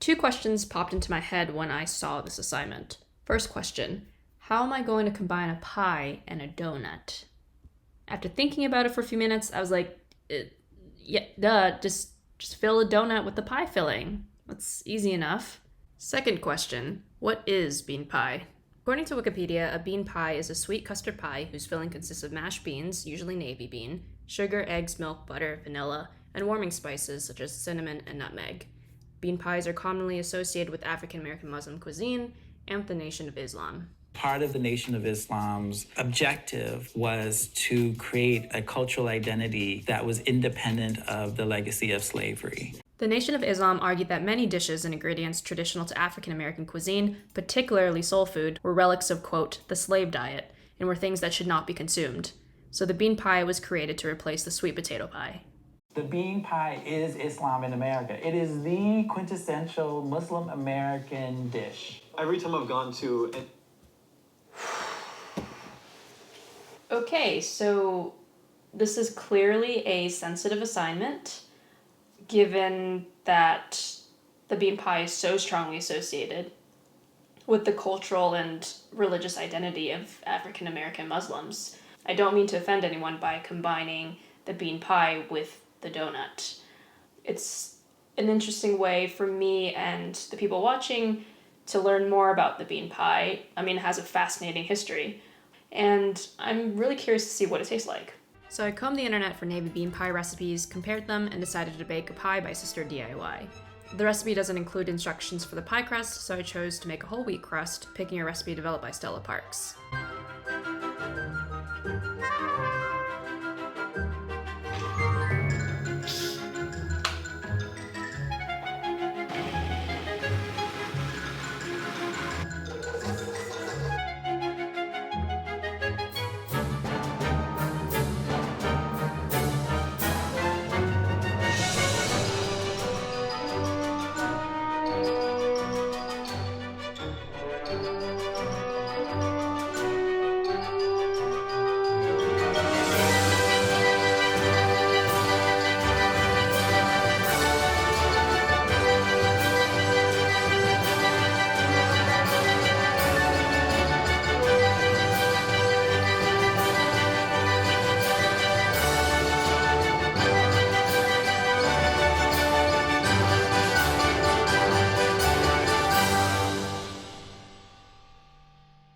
Two questions popped into my head when I saw this assignment. First question, how am I going to combine a pie and a donut? After thinking about it for a few minutes, I was like, just fill a donut with the pie filling. That's easy enough. Second question, what is bean pie? According to Wikipedia, a bean pie is a sweet custard pie whose filling consists of mashed beans, usually navy bean, sugar, eggs, milk, butter, vanilla, and warming spices such as cinnamon and nutmeg. Bean pies are commonly associated with African American Muslim cuisine and the Nation of Islam. Part of the Nation of Islam's objective was to create a cultural identity that was independent of the legacy of slavery. The Nation of Islam argued that many dishes and ingredients traditional to African American cuisine, particularly soul food, were relics of, quote, the slave diet, and were things that should not be consumed. So the bean pie was created to replace the sweet potato pie. The bean pie is Islam in America. It is the quintessential Muslim American dish. Every time I've gone to Okay, so this is clearly a sensitive assignment, given that the bean pie is so strongly associated with the cultural and religious identity of African American Muslims. I don't mean to offend anyone by combining the bean pie with the donut. It's an interesting way for me and the people watching to learn more about the bean pie. I mean, it has a fascinating history, and I'm really curious to see what it tastes like. So I combed the internet for navy bean pie recipes, compared them, and decided to bake a pie by Sister DIY. The recipe doesn't include instructions for the pie crust, so I chose to make a whole wheat crust, picking a recipe developed by Stella Parks.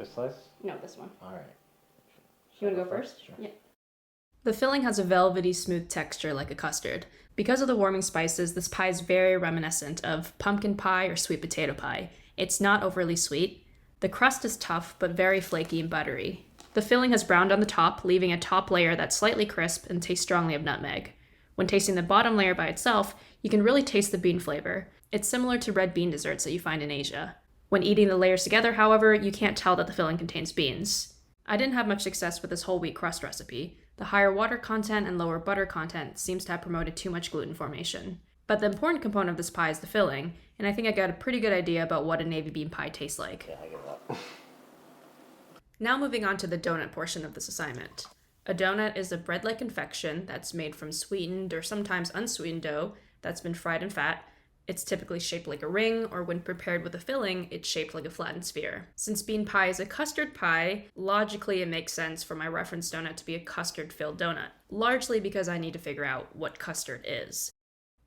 This slice? No, this one. All right. You want to go first? Sure. Yeah. The filling has a velvety, smooth texture like a custard. Because of the warming spices, this pie is very reminiscent of pumpkin pie or sweet potato pie. It's not overly sweet. The crust is tough, but very flaky and buttery. The filling has browned on the top, leaving a top layer that's slightly crisp and tastes strongly of nutmeg. When tasting the bottom layer by itself, you can really taste the bean flavor. It's similar to red bean desserts that you find in Asia. When eating the layers together, however, you can't tell that the filling contains beans. I didn't have much success with this whole wheat crust recipe. The higher water content and lower butter content seems to have promoted too much gluten formation. But the important component of this pie is the filling, and I think I got a pretty good idea about what a navy bean pie tastes like. Yeah, I give it up. Now moving on to the donut portion of this assignment. A donut is a bread-like confection that's made from sweetened or sometimes unsweetened dough that's been fried in fat. It's typically shaped like a ring, or when prepared with a filling, it's shaped like a flattened sphere. Since bean pie is a custard pie, logically it makes sense for my reference donut to be a custard-filled donut, largely because I need to figure out what custard is.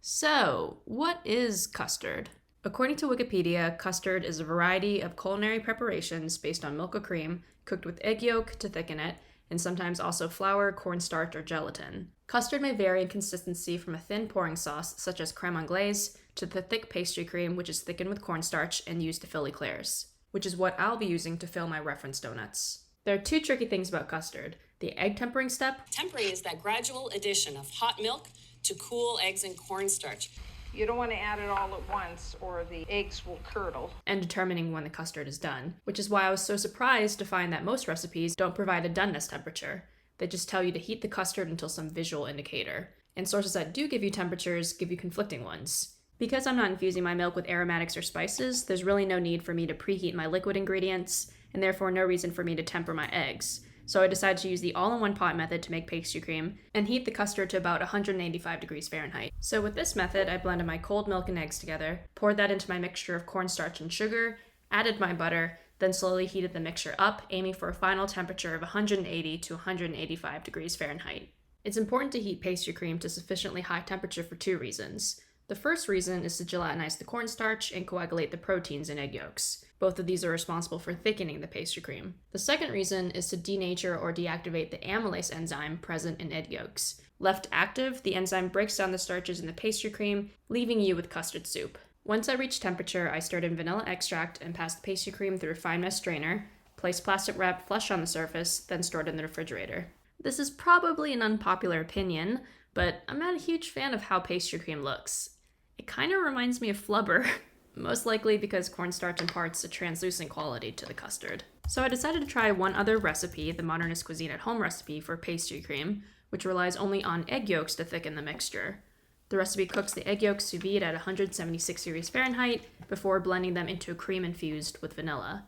So, what is custard? According to Wikipedia, custard is a variety of culinary preparations based on milk or cream, cooked with egg yolk to thicken it, and sometimes also flour, cornstarch, or gelatin. Custard may vary in consistency from a thin pouring sauce, such as crème anglaise, to the thick pastry cream, which is thickened with cornstarch and used to fill eclairs, which is what I'll be using to fill my reference donuts. There are two tricky things about custard. The egg tempering step. Tempering is that gradual addition of hot milk to cool eggs and cornstarch. You don't want to add it all at once or the eggs will curdle. And determining when the custard is done, which is why I was so surprised to find that most recipes don't provide a doneness temperature. They just tell you to heat the custard until some visual indicator. And sources that do give you temperatures give you conflicting ones. Because I'm not infusing my milk with aromatics or spices, there's really no need for me to preheat my liquid ingredients, and therefore no reason for me to temper my eggs. so I decided to use the all-in-one pot method to make pastry cream and heat the custard to about 185 degrees Fahrenheit. So with this method, I blended my cold milk and eggs together, poured that into my mixture of cornstarch and sugar, added my butter, then slowly heated the mixture up, aiming for a final temperature of 180 to 185 degrees Fahrenheit. It's important to heat pastry cream to sufficiently high temperature for two reasons. The first reason is to gelatinize the cornstarch and coagulate the proteins in egg yolks. Both of these are responsible for thickening the pastry cream. The second reason is to denature or deactivate the amylase enzyme present in egg yolks. Left active, the enzyme breaks down the starches in the pastry cream, leaving you with custard soup. Once I reached temperature, I stirred in vanilla extract and passed pastry cream through a fine mesh strainer, placed plastic wrap flush on the surface, then stored in the refrigerator. This is probably an unpopular opinion, but I'm not a huge fan of how pastry cream looks. It kind of reminds me of flubber, most likely because cornstarch imparts a translucent quality to the custard. So I decided to try one other recipe, the Modernist Cuisine at Home recipe for pastry cream, which relies only on egg yolks to thicken the mixture. The recipe cooks the egg yolks sous vide at 176 degrees Fahrenheit before blending them into a cream infused with vanilla.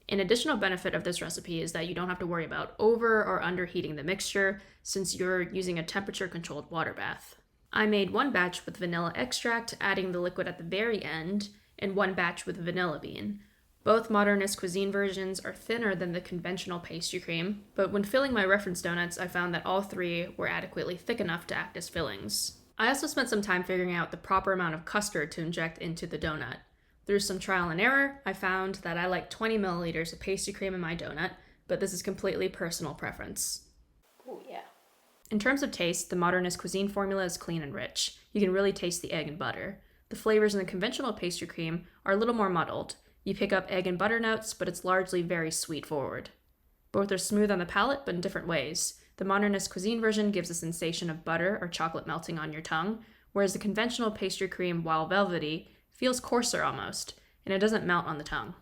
An additional benefit of this recipe is that you don't have to worry about over or underheating the mixture since you're using a temperature-controlled water bath. I made one batch with vanilla extract, adding the liquid at the very end, and one batch with vanilla bean. Both Modernist Cuisine versions are thinner than the conventional pastry cream, but when filling my reference donuts, I found that all three were adequately thick enough to act as fillings. I also spent some time figuring out the proper amount of custard to inject into the donut. Through some trial and error, I found that I like 20 milliliters of pastry cream in my donut, but this is completely personal preference. Oh, yeah. In terms of taste, the Modernist Cuisine formula is clean and rich. You can really taste the egg and butter. The flavors in the conventional pastry cream are a little more muddled. You pick up egg and butter notes, but it's largely very sweet forward. Both are smooth on the palate, but in different ways. The Modernist Cuisine version gives a sensation of butter or chocolate melting on your tongue, whereas the conventional pastry cream, while velvety, feels coarser almost, and it doesn't melt on the tongue.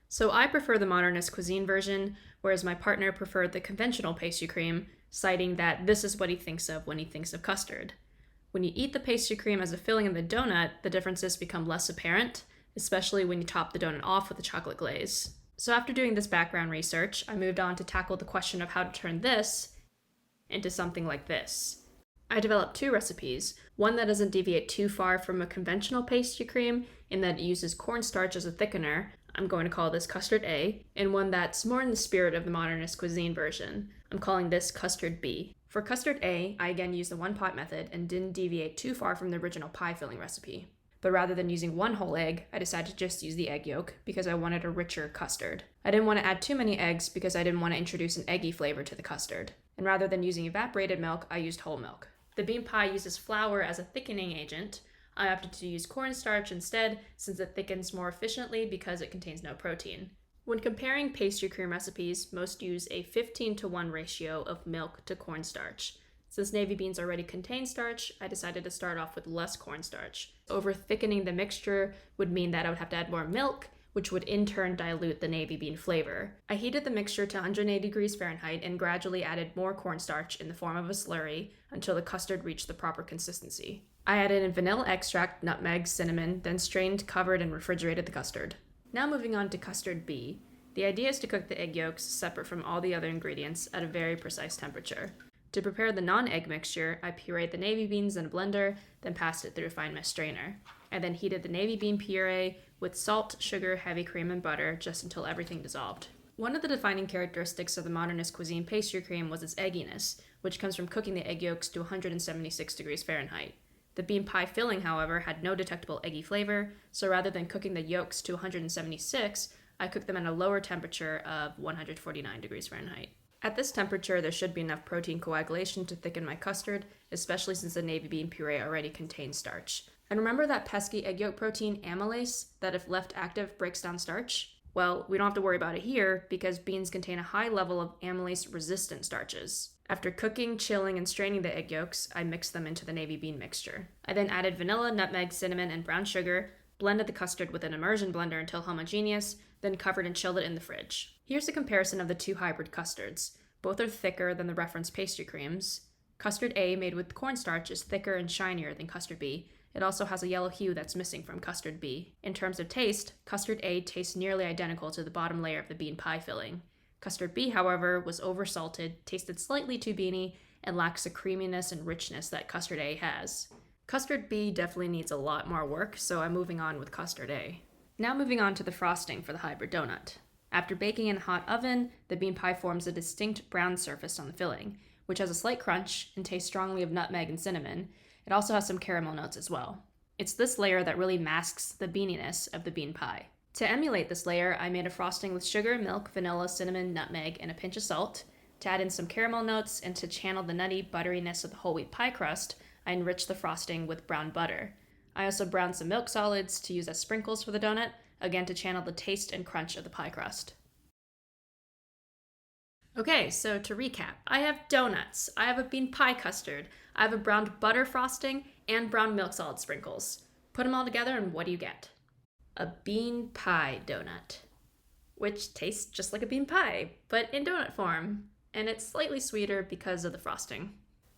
So I prefer the Modernist Cuisine version, whereas my partner preferred the conventional pastry cream, citing that this is what he thinks of when he thinks of custard. When you eat the pastry cream as a filling in the donut, the differences become less apparent, especially when you top the donut off with a chocolate glaze. So after doing this background research, I moved on to tackle the question of how to turn this into something like this. I developed two recipes, one that doesn't deviate too far from a conventional pastry cream in that it uses cornstarch as a thickener, I'm going to call this Custard A, and one that's more in the spirit of the Modernist Cuisine version. I'm calling this Custard B. For Custard A, I again used the one-pot method and didn't deviate too far from the original pie filling recipe. But rather than using one whole egg, I decided to just use the egg yolk because I wanted a richer custard. I didn't want to add too many eggs because I didn't want to introduce an eggy flavor to the custard. And rather than using evaporated milk, I used whole milk. The bean pie uses flour as a thickening agent. I opted to use cornstarch instead since it thickens more efficiently because it contains no protein. When comparing pastry cream recipes, most use a 15:1 ratio of milk to cornstarch. Since navy beans already contain starch, I decided to start off with less cornstarch. Over thickening the mixture would mean that I would have to add more milk, which would in turn dilute the navy bean flavor. I heated the mixture to 180 degrees Fahrenheit and gradually added more cornstarch in the form of a slurry until the custard reached the proper consistency. I added in vanilla extract, nutmeg, cinnamon, then strained, covered, and refrigerated the custard. Now moving on to Custard B. The idea is to cook the egg yolks separate from all the other ingredients at a very precise temperature. To prepare the non-egg mixture, I pureed the navy beans in a blender, then passed it through a fine mesh strainer. I then heated the navy bean puree with salt, sugar, heavy cream, and butter just until everything dissolved. One of the defining characteristics of the Modernist Cuisine pastry cream was its egginess, which comes from cooking the egg yolks to 176 degrees Fahrenheit. The bean pie filling, however, had no detectable eggy flavor, so rather than cooking the yolks to 176, I cooked them at a lower temperature of 149 degrees Fahrenheit. At this temperature, there should be enough protein coagulation to thicken my custard, especially since the navy bean puree already contains starch. And remember that pesky egg yolk protein, amylase, that if left active breaks down starch? Well, we don't have to worry about it here because beans contain a high level of amylase-resistant starches. After cooking, chilling, and straining the egg yolks, I mixed them into the navy bean mixture. I then added vanilla, nutmeg, cinnamon, and brown sugar, blended the custard with an immersion blender until homogeneous, then covered and chilled it in the fridge. Here's a comparison of the two hybrid custards. Both are thicker than the reference pastry creams. Custard A, made with cornstarch, is thicker and shinier than Custard B. It also has a yellow hue that's missing from Custard B. In terms of taste, Custard A tastes nearly identical to the bottom layer of the bean pie filling. Custard B, however, was oversalted, tasted slightly too beany, and lacks the creaminess and richness that custard A has. Custard B definitely needs a lot more work, so I'm moving on with custard A. Now moving on to the frosting for the hybrid donut. After baking in a hot oven, the bean pie forms a distinct brown surface on the filling, which has a slight crunch and tastes strongly of nutmeg and cinnamon. It also has some caramel notes as well. It's this layer that really masks the beaniness of the bean pie. To emulate this layer, I made a frosting with sugar, milk, vanilla, cinnamon, nutmeg, and a pinch of salt. To add in some caramel notes and to channel the nutty butteriness of the whole wheat pie crust, I enriched the frosting with brown butter. I also browned some milk solids to use as sprinkles for the donut, again to channel the taste and crunch of the pie crust. Okay, so to recap, I have donuts, I have a bean pie custard, I have a browned butter frosting, and brown milk solid sprinkles. Put them all together and what do you get? A bean pie donut, which tastes just like a bean pie, but in donut form, and it's slightly sweeter because of the frosting.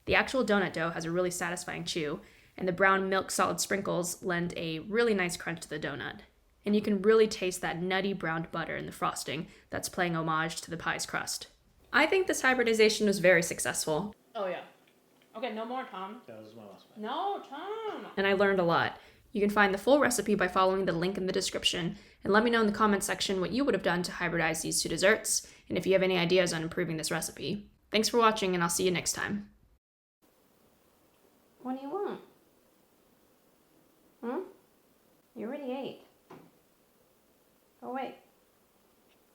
The actual donut dough has a really satisfying chew, and the brown milk solid sprinkles lend a really nice crunch to the donut. And you can really taste that nutty browned butter in the frosting that's playing homage to the pie's crust. I think this hybridization was very successful. Oh yeah. Okay, no more, Tom. That was my last one. No, Tom! And I learned a lot. You can find the full recipe by following the link in the description, and let me know in the comments section what you would have done to hybridize these two desserts, and if you have any ideas on improving this recipe. Thanks for watching, and I'll see you next time. What do you want? You already ate. Oh wait.